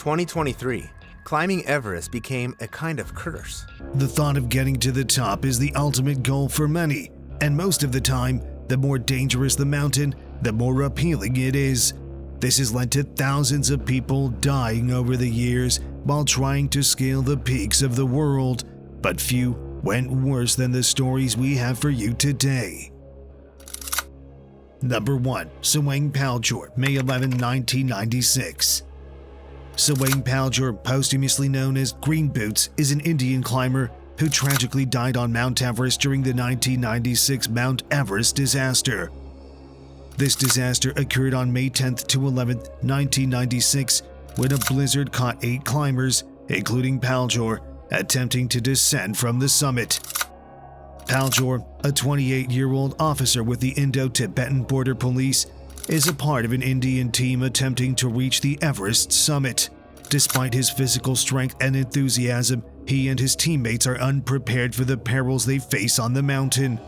2023, climbing Everest became a kind of curse. The thought of getting to the top is the ultimate goal for many, and most of the time, the more dangerous the mountain, the more appealing it is. This has led to thousands of people dying over the years while trying to scale the peaks of the world, but few went worse than the stories we have for you today. Number 1. Sawang Paljor, May 11, 1996. Sawang Paljor, posthumously known as Green Boots, is an Indian climber who tragically died on Mount Everest during the 1996 Mount Everest disaster. This disaster occurred on May 10 to 11, 1996, when a blizzard caught 8 climbers, including Paljor, attempting to descend from the summit. Paljor, a 28-year-old officer with the Indo-Tibetan Border Police, is a part of an Indian team attempting to reach the Everest summit. Despite his physical strength and enthusiasm, he and his teammates are unprepared for the perils they face on the mountain.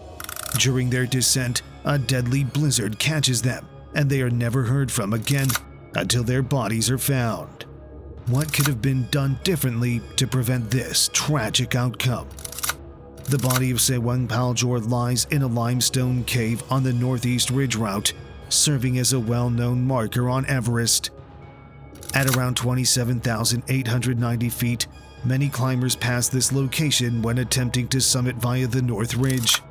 During their descent, a deadly blizzard catches them, and they are never heard from again until their bodies are found. What could have been done differently to prevent this tragic outcome? The body of Sawang Paljor lies in a limestone cave on the northeast ridge route, serving as a well-known marker on Everest. At around 27,890 feet, many climbers pass this location when attempting to summit via the North Ridge.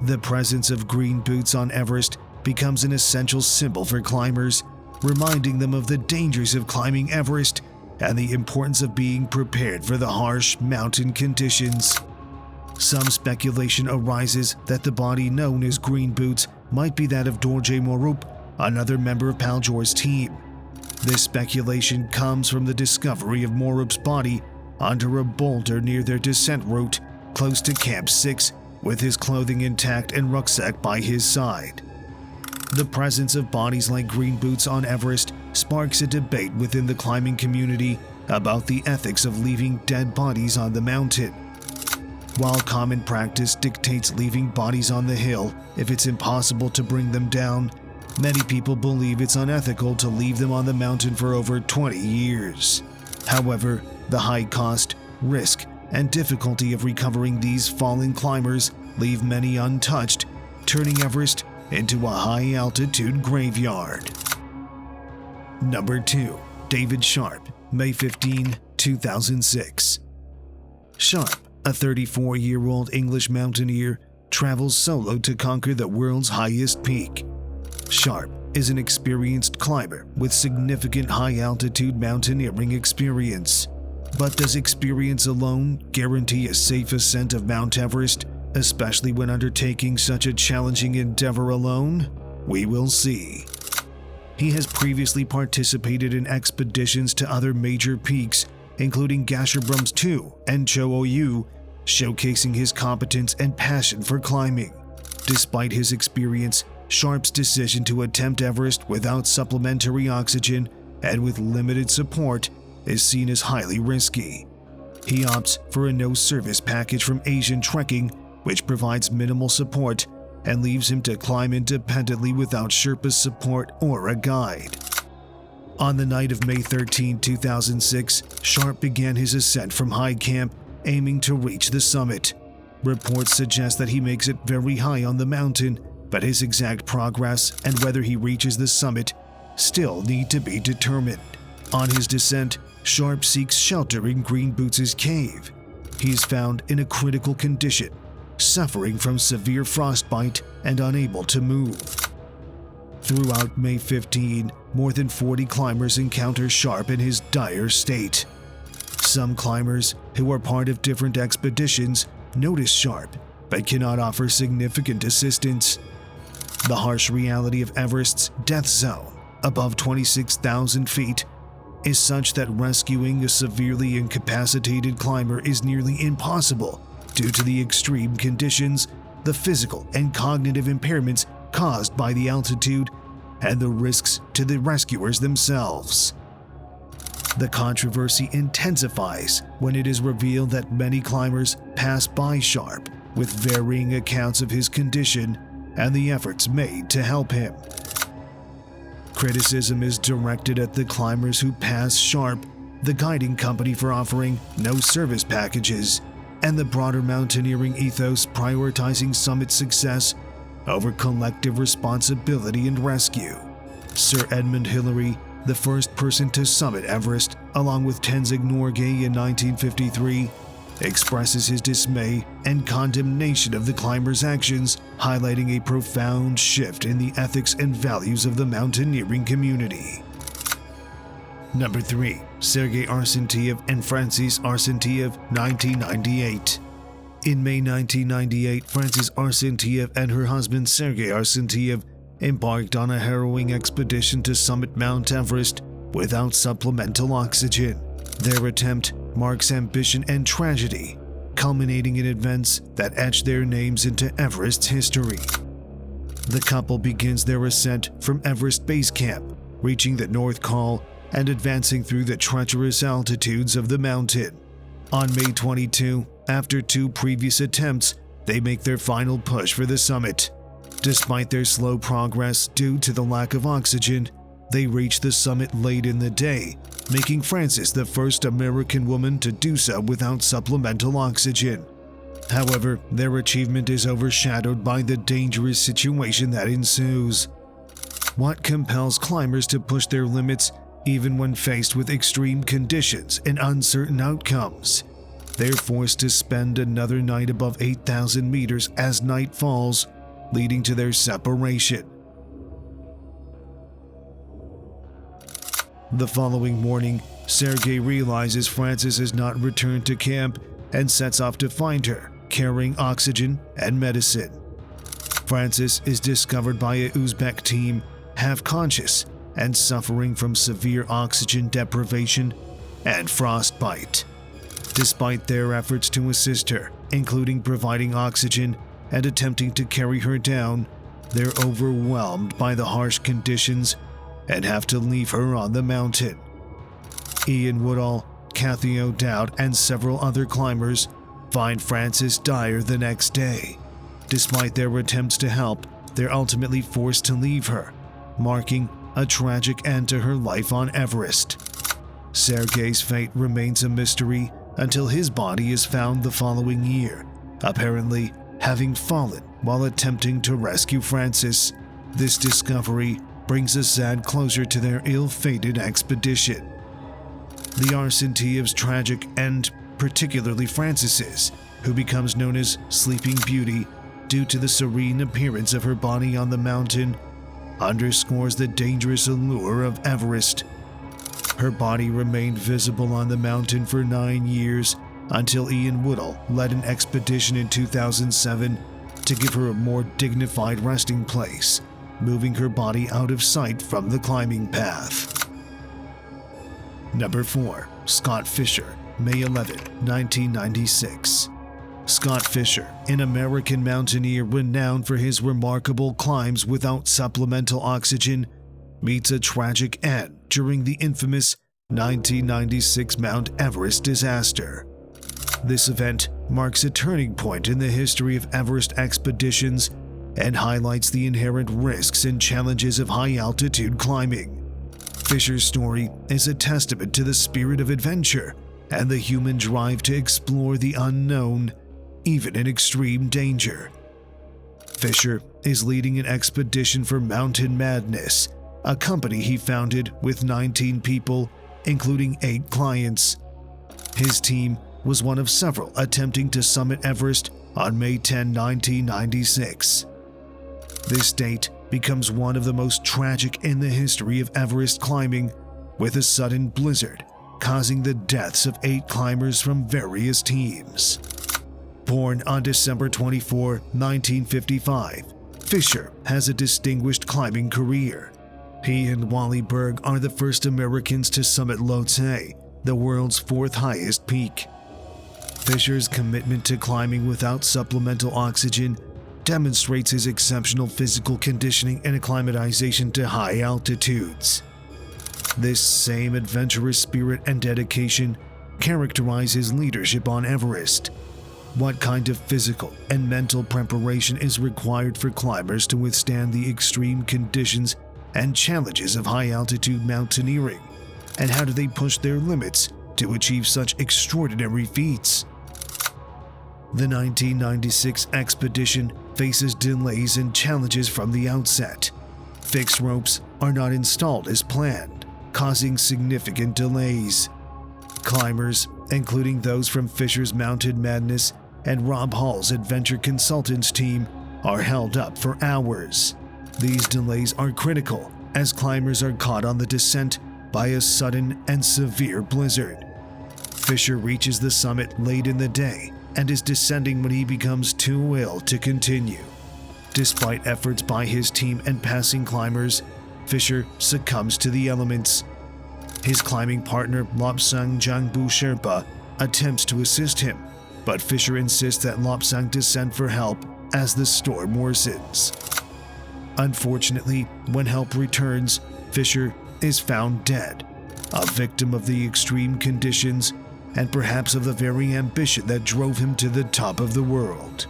The presence of green boots on Everest becomes an essential symbol for climbers, reminding them of the dangers of climbing Everest and the importance of being prepared for the harsh mountain conditions. Some speculation arises that the body known as Green Boots might be that of Dorje Morup, another member of Paljor's team. This speculation comes from the discovery of Morup's body under a boulder near their descent route, close to Camp 6, with his clothing intact and rucksack by his side. The presence of bodies like Green Boots on Everest sparks a debate within the climbing community about the ethics of leaving dead bodies on the mountain. While common practice dictates leaving bodies on the hill if it's impossible to bring them down, many people believe it's unethical to leave them on the mountain for over 20 years. However, the high cost, risk, and difficulty of recovering these fallen climbers leave many untouched, turning Everest into a high-altitude graveyard. Number 2. David Sharp, May 15, 2006. Sharp, a 34-year-old English mountaineer, travels solo to conquer the world's highest peak. Sharp is an experienced climber with significant high-altitude mountaineering experience. But does experience alone guarantee a safe ascent of Mount Everest, especially when undertaking such a challenging endeavor alone? We will see. He has previously participated in expeditions to other major peaks, including Gasherbrum 2 and Cho Oyu, showcasing his competence and passion for climbing. Despite his experience, Sharp's decision to attempt Everest without supplementary oxygen and with limited support is seen as highly risky. He opts for a no-service package from Asian Trekking, which provides minimal support and leaves him to climb independently without Sherpa's support or a guide. On the night of May 13, 2006, Sharp began his ascent from High Camp, aiming to reach the summit. Reports suggest that he makes it very high on the mountain, but his exact progress and whether he reaches the summit still need to be determined. On his descent, Sharp seeks shelter in Green Boots' cave. He is found in a critical condition, suffering from severe frostbite and unable to move. Throughout May 15, more than 40 climbers encounter Sharp in his dire state. Some climbers, who are part of different expeditions, notice Sharp, but cannot offer significant assistance. The harsh reality of Everest's death zone, above 26,000 feet, is such that rescuing a severely incapacitated climber is nearly impossible due to the extreme conditions, the physical and cognitive impairments caused by the altitude, and the risks to the rescuers themselves. The controversy intensifies when it is revealed that many climbers pass by Sharp with varying accounts of his condition and the efforts made to help him. Criticism is directed at the climbers who pass Sharp the guiding company for offering no service packages, and the broader mountaineering ethos prioritizing summit success over collective responsibility and rescue. Sir Edmund Hillary, the first person to summit Everest, along with Tenzing Norgay in 1953, expresses his dismay and condemnation of the climber's actions, highlighting a profound shift in the ethics and values of the mountaineering community. Number 3. Sergei Arsenyev and Francis Arsenyev, 1998. In May 1998, Francis Arsenyev and her husband Sergei Arsenyev embarked on a harrowing expedition to summit Mount Everest without supplemental oxygen. Their attempt marks ambition and tragedy, culminating in events that etch their names into Everest's history. The couple begins their ascent from Everest Base Camp, reaching the North Col and advancing through the treacherous altitudes of the mountain. On May 22, after 2 previous attempts, they make their final push for the summit. Despite their slow progress due to the lack of oxygen, they reach the summit late in the day, making Frances the first American woman to do so without supplemental oxygen. However, their achievement is overshadowed by the dangerous situation that ensues. What compels climbers to push their limits even when faced with extreme conditions and uncertain outcomes? They're forced to spend another night above 8,000 meters as night falls, leading to their separation. The following morning, Sergei realizes Frances has not returned to camp and sets off to find her, carrying oxygen and medicine. Frances is discovered by a Uzbek team, half conscious and suffering from severe oxygen deprivation and frostbite. Despite their efforts to assist her, including providing oxygen and attempting to carry her down, they're overwhelmed by the harsh conditions and have to leave her on the mountain. Ian Woodall, Kathy O'Dowd, and several other climbers find Frances dire the next day. Despite their attempts to help, they're ultimately forced to leave her, marking a tragic end to her life on Everest. Sergei's fate remains a mystery until his body is found the following year, apparently having fallen while attempting to rescue Frances. This discovery brings us sad closure to their ill-fated expedition. The Arseniev's tragic end, particularly Frances's, who becomes known as Sleeping Beauty due to the serene appearance of her body on the mountain, underscores the dangerous allure of Everest. Her body remained visible on the mountain for 9 years until Ian Woodall led an expedition in 2007 to give her a more dignified resting place, moving her body out of sight from the climbing path. Number 4. Scott Fisher, May 11, 1996. Scott Fisher, an American mountaineer renowned for his remarkable climbs without supplemental oxygen, meets a tragic end during the infamous 1996 Mount Everest disaster. This event marks a turning point in the history of Everest expeditions and highlights the inherent risks and challenges of high-altitude climbing. Fisher's story is a testament to the spirit of adventure and the human drive to explore the unknown, even in extreme danger. Fisher is leading an expedition for Mountain Madness, a company he founded with 19 people, including 8 clients. His team was one of several attempting to summit Everest on May 10, 1996. This date becomes one of the most tragic in the history of Everest climbing, with a sudden blizzard causing the deaths of 8 climbers from various teams. Born on December 24, 1955, Fisher has a distinguished climbing career. He and Wally Berg are the first Americans to summit Lhotse, the world's 4th highest peak. Fisher's commitment to climbing without supplemental oxygen demonstrates his exceptional physical conditioning and acclimatization to high altitudes. This same adventurous spirit and dedication characterize his leadership on Everest. What kind of physical and mental preparation is required for climbers to withstand the extreme conditions and challenges of high-altitude mountaineering? And how do they push their limits to achieve such extraordinary feats? The 1996 expedition faces delays and challenges from the outset. Fixed ropes are not installed as planned, causing significant delays. Climbers, including those from Fisher's Mountain Madness and Rob Hall's Adventure Consultants team, are held up for hours. These delays are critical as climbers are caught on the descent by a sudden and severe blizzard. Fisher reaches the summit late in the day and is descending when he becomes too ill to continue. Despite efforts by his team and passing climbers, Fisher succumbs to the elements. His climbing partner Lobsang Jangbu Sherpa attempts to assist him, but Fisher insists that Lobsang descend for help as the storm worsens. Unfortunately, when help returns, Fisher is found dead, a victim of the extreme conditions and perhaps of the very ambition that drove him to the top of the world.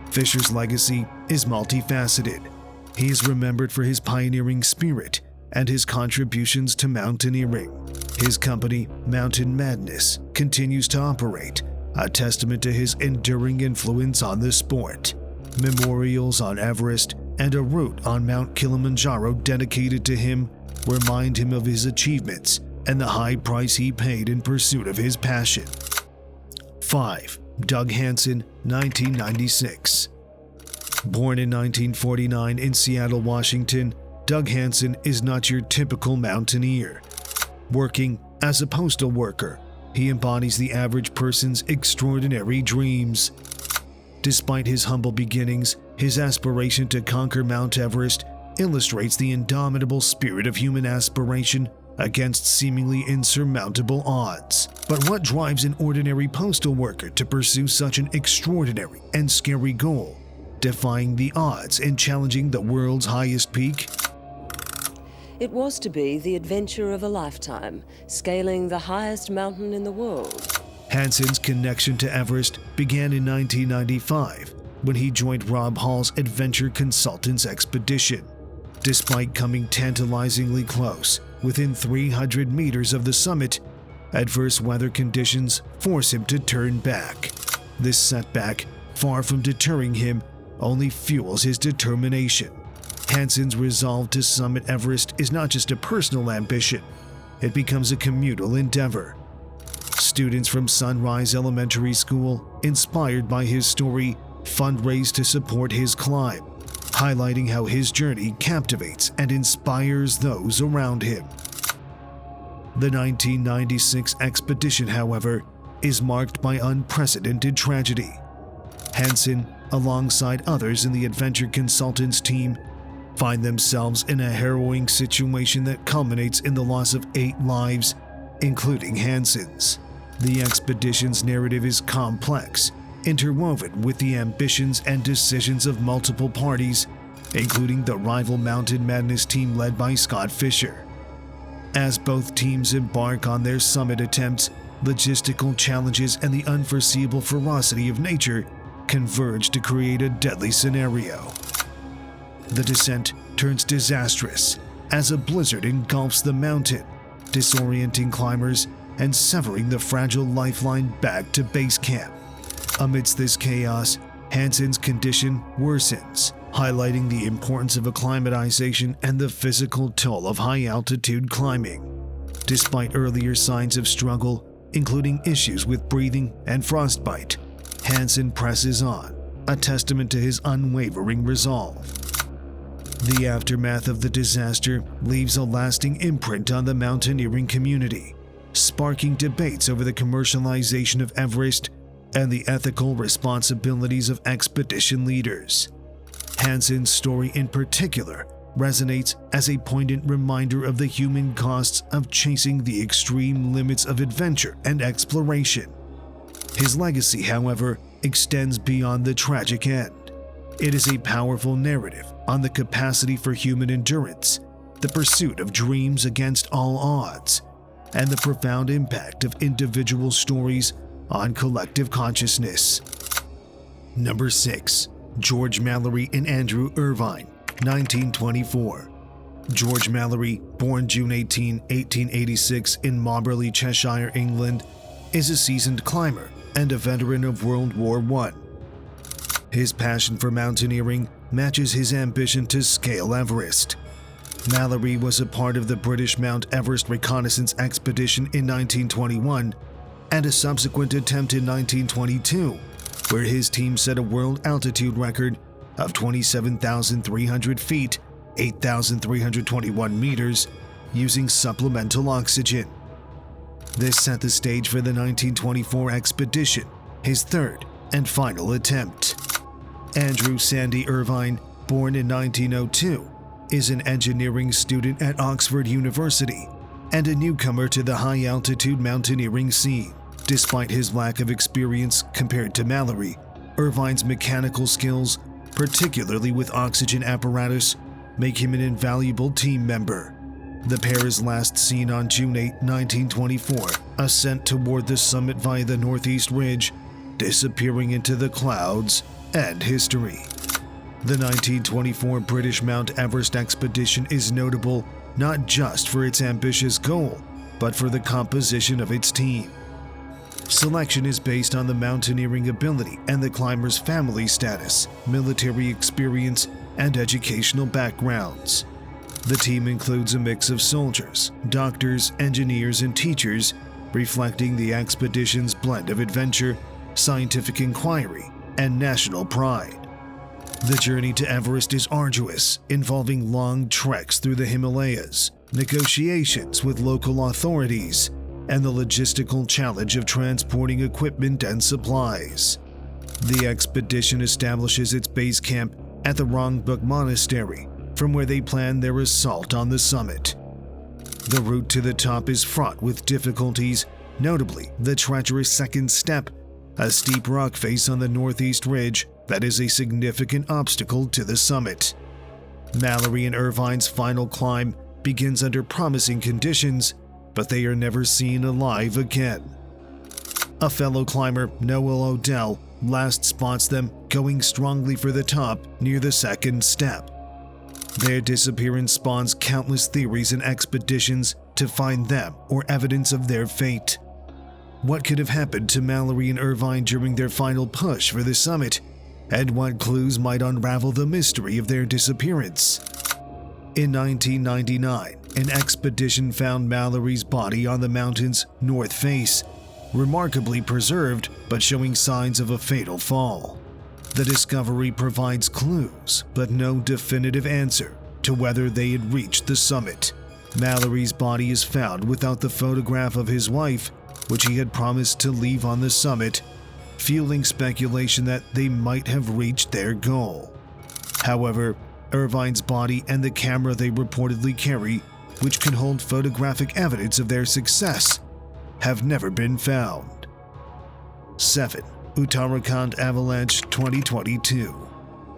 Fisher's legacy is multifaceted. He is remembered for his pioneering spirit and his contributions to mountaineering. His company, Mountain Madness, continues to operate, a testament to his enduring influence on the sport. Memorials on Everest and a route on Mount Kilimanjaro dedicated to him remind him of his achievements and the high price he paid in pursuit of his passion. 5. Doug Hansen, 1996. Born in 1949 in Seattle, Washington, Doug Hansen is not your typical mountaineer. Working as a postal worker, he embodies the average person's extraordinary dreams. Despite his humble beginnings, his aspiration to conquer Mount Everest illustrates the indomitable spirit of human aspiration against seemingly insurmountable odds. But what drives an ordinary postal worker to pursue such an extraordinary and scary goal, defying the odds and challenging the world's highest peak? It was to be the adventure of a lifetime, scaling the highest mountain in the world. Hansen's connection to Everest began in 1995 when he joined Rob Hall's Adventure Consultants expedition. Despite coming tantalizingly close, within 300 meters of the summit, adverse weather conditions force him to turn back. This setback, far from deterring him, only fuels his determination. Hansen's resolve to summit Everest is not just a personal ambition, it becomes a communal endeavor. Students from Sunrise Elementary School, inspired by his story, fundraise to support his climb, highlighting how his journey captivates and inspires those around him. The 1996 expedition, however, is marked by unprecedented tragedy. Hansen, alongside others in the Adventure Consultants team, find themselves in a harrowing situation that culminates in the loss of 8 lives, including Hansen's. The expedition's narrative is complex, interwoven with the ambitions and decisions of multiple parties, including the rival Mountain Madness team led by Scott Fisher. As both teams embark on their summit attempts, logistical challenges and the unforeseeable ferocity of nature converge to create a deadly scenario. The descent turns disastrous as a blizzard engulfs the mountain, disorienting climbers and severing the fragile lifeline back to base camp. Amidst this chaos, Hansen's condition worsens, highlighting the importance of acclimatization and the physical toll of high-altitude climbing. Despite earlier signs of struggle, including issues with breathing and frostbite, Hansen presses on, a testament to his unwavering resolve. The aftermath of the disaster leaves a lasting imprint on the mountaineering community, sparking debates over the commercialization of Everest and the ethical responsibilities of expedition leaders. Hansen's story in particular resonates as a poignant reminder of the human costs of chasing the extreme limits of adventure and exploration. His legacy, however, extends beyond the tragic end. It is a powerful narrative on the capacity for human endurance, the pursuit of dreams against all odds, and the profound impact of individual stories on collective consciousness. Number 6. George Mallory and Andrew Irvine, 1924. George Mallory, born June 18, 1886 in Moberly, Cheshire, England, is a seasoned climber and a veteran of World War I. His passion for mountaineering matches his ambition to scale Everest. Mallory was a part of the British Mount Everest reconnaissance expedition in 1921 and a subsequent attempt in 1922, where his team set a world altitude record of 27,300 feet, 8,321 meters, using supplemental oxygen. This set the stage for the 1924 expedition, his third and final attempt. Andrew Sandy Irvine, born in 1902, is an engineering student at Oxford University and a newcomer to the high-altitude mountaineering scene. Despite his lack of experience compared to Mallory, Irvine's mechanical skills, particularly with oxygen apparatus, make him an invaluable team member. The pair is last seen on June 8, 1924, ascent toward the summit via the Northeast Ridge, disappearing into the clouds and history. The 1924 British Mount Everest expedition is notable not just for its ambitious goal, but for the composition of its team. Selection is based on the mountaineering ability and the climber's family status, military experience, and educational backgrounds. The team includes a mix of soldiers, doctors, engineers, and teachers, reflecting the expedition's blend of adventure, scientific inquiry, and national pride. The journey to Everest is arduous, involving long treks through the Himalayas, negotiations with local authorities, and the logistical challenge of transporting equipment and supplies. The expedition establishes its base camp at the Rongbuk Monastery, from where they plan their assault on the summit. The route to the top is fraught with difficulties, notably the treacherous second step, a steep rock face on the northeast ridge that is a significant obstacle to the summit. Mallory and Irvine's final climb begins under promising conditions, but they are never seen alive again. A fellow climber, Noel Odell, last spots them going strongly for the top near the second step. Their disappearance spawns countless theories and expeditions to find them or evidence of their fate. What could have happened to Mallory and Irvine during their final push for the summit, and what clues might unravel the mystery of their disappearance? In 1999, an expedition found Mallory's body on the mountain's north face, remarkably preserved but showing signs of a fatal fall. The discovery provides clues, but no definitive answer to whether they had reached the summit. Mallory's body is found without the photograph of his wife, which he had promised to leave on the summit, fueling speculation that they might have reached their goal. However, Irvine's body and the camera they reportedly carry, which can hold photographic evidence of their success, have never been found. 7. Uttarakhand Avalanche 2022.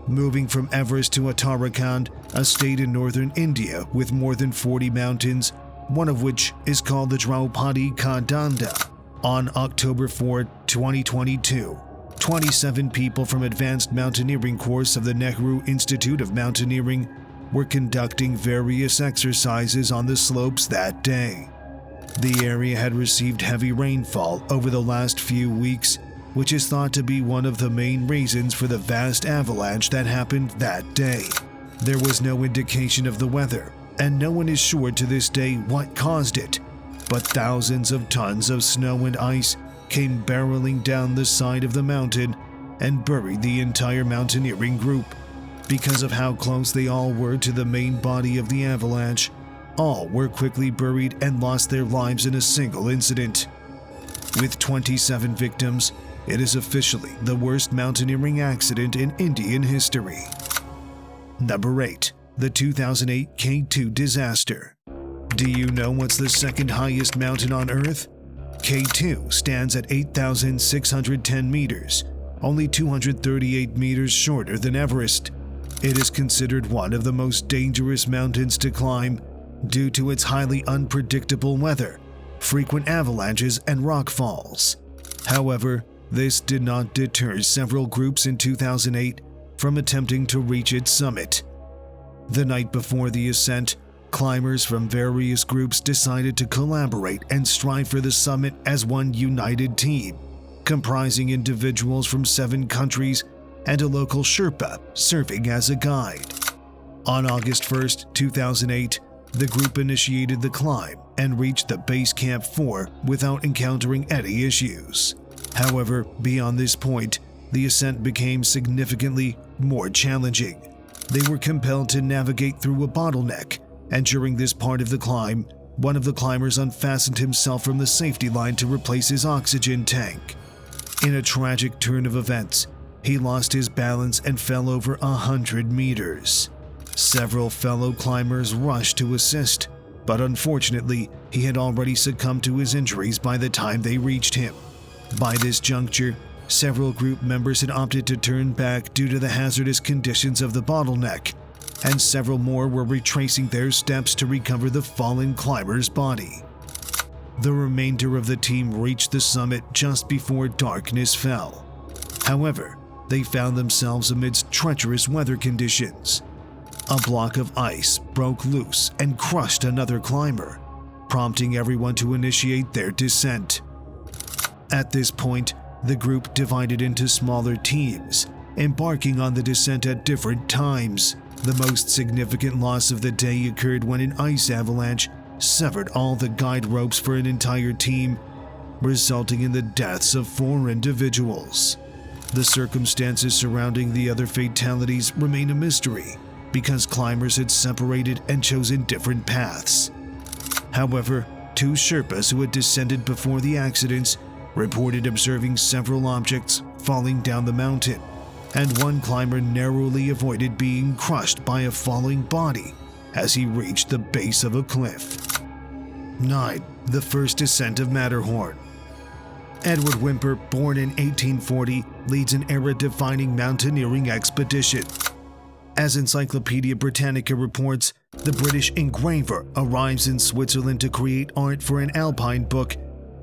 Moving from Everest to Uttarakhand, a state in northern India with more than 40 mountains, one of which is called the Draupadi Ka Danda. On October 4, 2022, 27 people from Advanced Mountaineering course of the Nehru Institute of Mountaineering were conducting various exercises on the slopes that day. The area had received heavy rainfall over the last few weeks, which is thought to be one of the main reasons for the vast avalanche that happened that day. There was no indication of the weather, and no one is sure to this day what caused it, but thousands of tons of snow and ice came barreling down the side of the mountain and buried the entire mountaineering group. Because of how close they all were to the main body of the avalanche, all were quickly buried and lost their lives in a single incident. With 27 victims, it is officially the worst mountaineering accident in Indian history. Number 8. The 2008 K2 disaster. Do you know what's the second highest mountain on Earth? K2 stands at 8,610 meters, only 238 meters shorter than Everest. It is considered one of the most dangerous mountains to climb due to its highly unpredictable weather, frequent avalanches, and rock falls. However, this did not deter several groups in 2008 from attempting to reach its summit. The night before the ascent, Climbers from various groups decided to collaborate and strive for the summit as one united team, comprising individuals from 7 countries and a local Sherpa serving as a guide. On August 1st, 2008, the group initiated the climb and reached the base camp 4 without encountering any issues. However, beyond this point, the ascent became significantly more challenging. They were compelled to navigate through a bottleneck, and during this part of the climb, one of the climbers unfastened himself from the safety line to replace his oxygen tank. In a tragic turn of events, he lost his balance and fell over 100 meters. Several fellow climbers rushed to assist, but unfortunately, he had already succumbed to his injuries by the time they reached him. By this juncture, several group members had opted to turn back due to the hazardous conditions of the bottleneck, and several more were retracing their steps to recover the fallen climber's body. The remainder of the team reached the summit just before darkness fell. However, they found themselves amidst treacherous weather conditions. A block of ice broke loose and crushed another climber, prompting everyone to initiate their descent. At this point, the group divided into smaller teams, embarking on the descent at different times. The most significant loss of the day occurred when an ice avalanche severed all the guide ropes for an entire team, resulting in the deaths of 4 individuals. The circumstances surrounding the other fatalities remain a mystery because climbers had separated and chosen different paths. However, 2 Sherpas who had descended before the accidents reported observing several objects falling down the mountain, and one climber narrowly avoided being crushed by a falling body as he reached the base of a cliff. 9. The first descent of Matterhorn. Edward Whymper, born in 1840, leads an era-defining mountaineering expedition. As Encyclopedia Britannica reports, the British engraver arrives in Switzerland to create art for an alpine book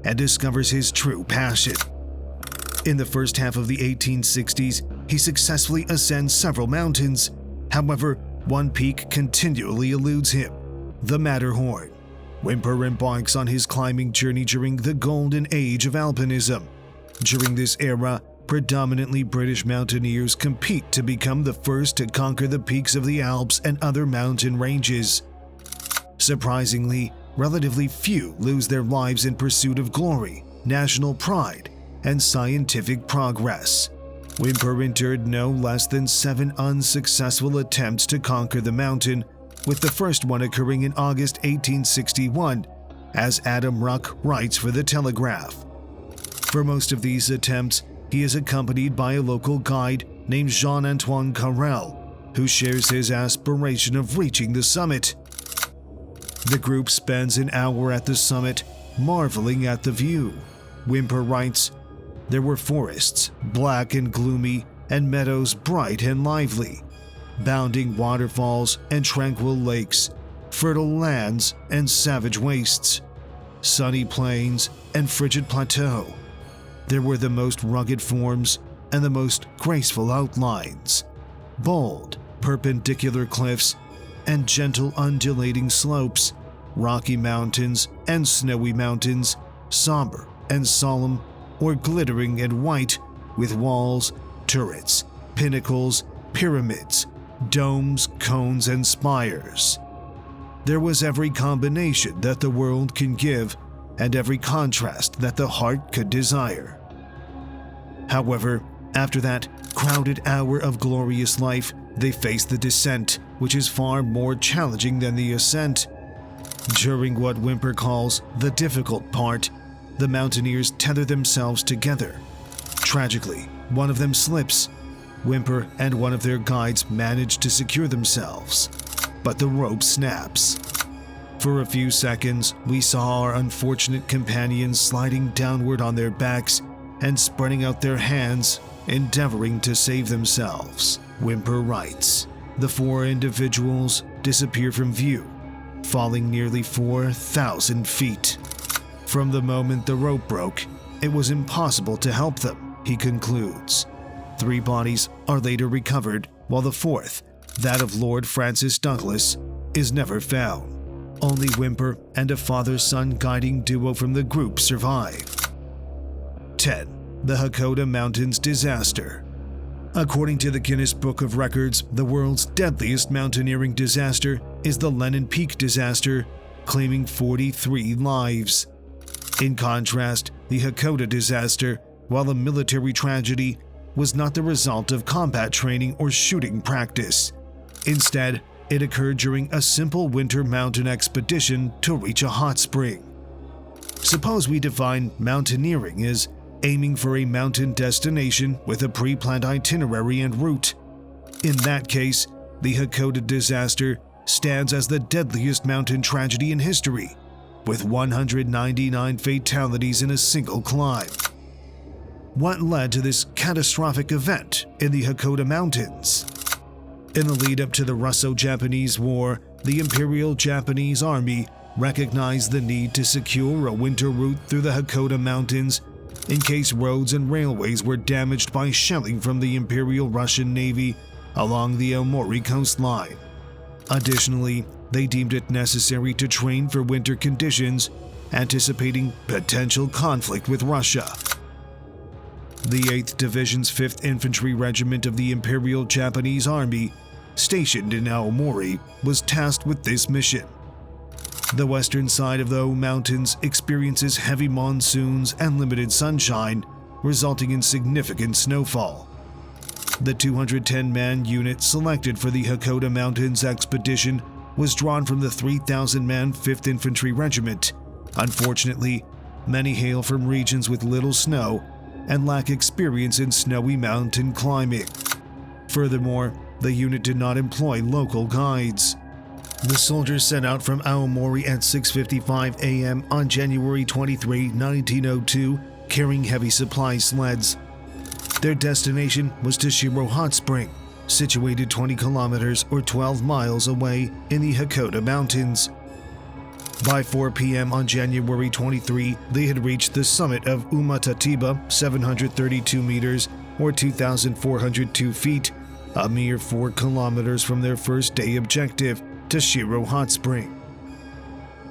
and discovers his true passion. In the first half of the 1860s, he successfully ascends several mountains. However, one peak continually eludes him: the Matterhorn. Whymper embarks on his climbing journey during the golden age of alpinism. During this era, predominantly British mountaineers compete to become the first to conquer the peaks of the Alps and other mountain ranges. Surprisingly, relatively few lose their lives in pursuit of glory, national pride, and scientific progress. Whymper endured no less than 7 unsuccessful attempts to conquer the mountain, with the first one occurring in August 1861, as Adam Ruck writes for The Telegraph. For most of these attempts, he is accompanied by a local guide named Jean-Antoine Carrel, who shares his aspiration of reaching the summit. The group spends an hour at the summit, marveling at the view. Whymper writes, "There were forests, black and gloomy, and meadows bright and lively, bounding waterfalls and tranquil lakes, fertile lands and savage wastes, sunny plains and frigid plateau. There were the most rugged forms and the most graceful outlines, bold, perpendicular cliffs and gentle undulating slopes, rocky mountains and snowy mountains, somber and solemn or glittering and white, with walls, turrets, pinnacles, pyramids, domes, cones, and spires. There was every combination that the world can give and every contrast that the heart could desire." However, after that crowded hour of glorious life, they face the descent, which is far more challenging than the ascent. During what Whymper calls the difficult part, the mountaineers tether themselves together. Tragically, one of them slips. Whymper and one of their guides manage to secure themselves, but the rope snaps. For a few seconds, we saw our unfortunate companions sliding downward on their backs and spreading out their hands, endeavoring to save themselves. Whymper writes, "The 4 individuals disappear from view, falling nearly 4,000 feet. From the moment the rope broke, it was impossible to help them," he concludes. 3 bodies are later recovered, while the 4th, that of Lord Francis Douglas, is never found. Only Whymper and a father-son guiding duo from the group survive. 10. The Hakoda Mountains Disaster. According to the Guinness Book of Records, the world's deadliest mountaineering disaster is the Lennon Peak disaster, claiming 43 lives. In contrast, the Hakoda disaster, while a military tragedy, was not the result of combat training or shooting practice. Instead, it occurred during a simple winter mountain expedition to reach a hot spring. Suppose we define mountaineering as aiming for a mountain destination with a pre-planned itinerary and route. In that case, the Hakoda disaster stands as the deadliest mountain tragedy in history, with 199 fatalities in a single climb. What led to this catastrophic event in the Hakoda Mountains? In the lead-up to the Russo-Japanese War, the Imperial Japanese Army recognized the need to secure a winter route through the Hakoda Mountains in case roads and railways were damaged by shelling from the Imperial Russian Navy along the Aomori coastline. Additionally, they deemed it necessary to train for winter conditions, anticipating potential conflict with Russia. The 8th Division's 5th Infantry Regiment of the Imperial Japanese Army, stationed in Aomori, was tasked with this mission. The western side of the mountains experiences heavy monsoons and limited sunshine, resulting in significant snowfall. The 210-man unit selected for the Hakoda Mountains expedition was drawn from the 3,000-man 5th Infantry Regiment. Unfortunately, many hail from regions with little snow and lack experience in snowy mountain climbing. Furthermore, the unit did not employ local guides. The soldiers set out from Aomori at 6:55 a.m. on January 23, 1902, carrying heavy supply sleds. Their destination was Toshiro Hot Spring, situated 20 kilometers or 12 miles away in the Hakoda Mountains. By 4 p.m. on January 23, they had reached the summit of Umatatiba, 732 meters or 2,402 feet, a mere 4 kilometers from their first day objective, Toshiro Hot Spring.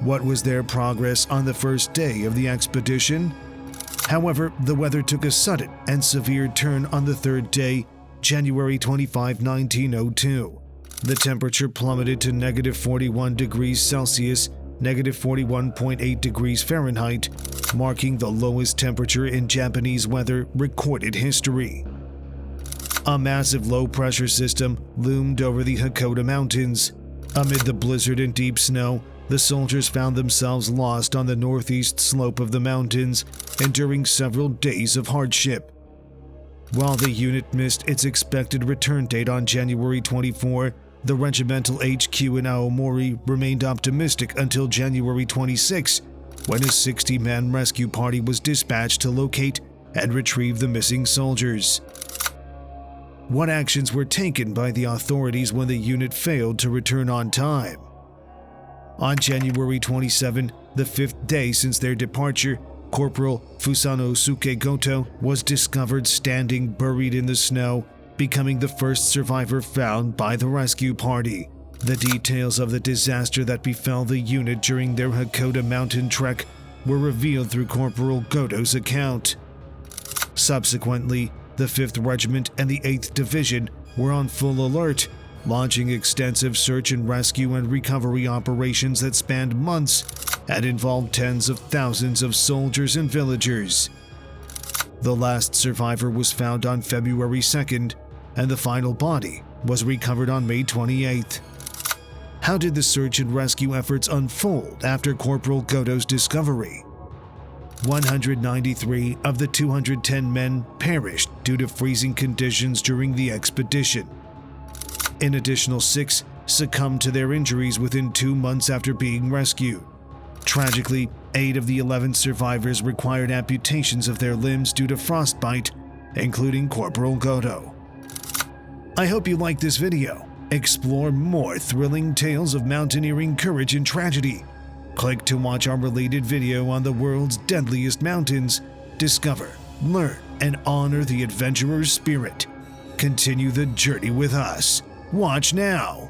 What was their progress on the first day of the expedition? However, the weather took a sudden and severe turn on the third day, January 25, 1902. The temperature plummeted to negative 41 degrees Celsius, negative 41.8 degrees Fahrenheit, marking the lowest temperature in Japanese weather recorded history. A massive low-pressure system loomed over the Hakoda Mountains. Amid the blizzard and deep snow, the soldiers found themselves lost on the northeast slope of the mountains, enduring several days of hardship. While the unit missed its expected return date on January 24, the regimental HQ in Aomori remained optimistic until January 26, when a 60-man rescue party was dispatched to locate and retrieve the missing soldiers. What actions were taken by the authorities when the unit failed to return on time? On January 27, the 5th day since their departure, Corporal Fusanosuke Goto was discovered standing buried in the snow, becoming the first survivor found by the rescue party. The details of the disaster that befell the unit during their Hakoda mountain trek were revealed through Corporal Goto's account. Subsequently, the 5th Regiment and the 8th Division were on full alert, launching extensive search and rescue and recovery operations that spanned months and involved tens of thousands of soldiers and villagers. The last survivor was found on February 2nd, and the final body was recovered on May 28th. How did the search and rescue efforts unfold after Corporal Goto's discovery? 193 of the 210 men perished due to freezing conditions during the expedition. An additional 6 succumbed to their injuries within 2 months after being rescued. Tragically, 8 of the 11 survivors required amputations of their limbs due to frostbite, including Corporal Goto. I hope you liked this video. Explore more thrilling tales of mountaineering courage and tragedy. Click to watch our related video on the world's deadliest mountains. Discover, learn, and honor the adventurer's spirit. Continue the journey with us. Watch now!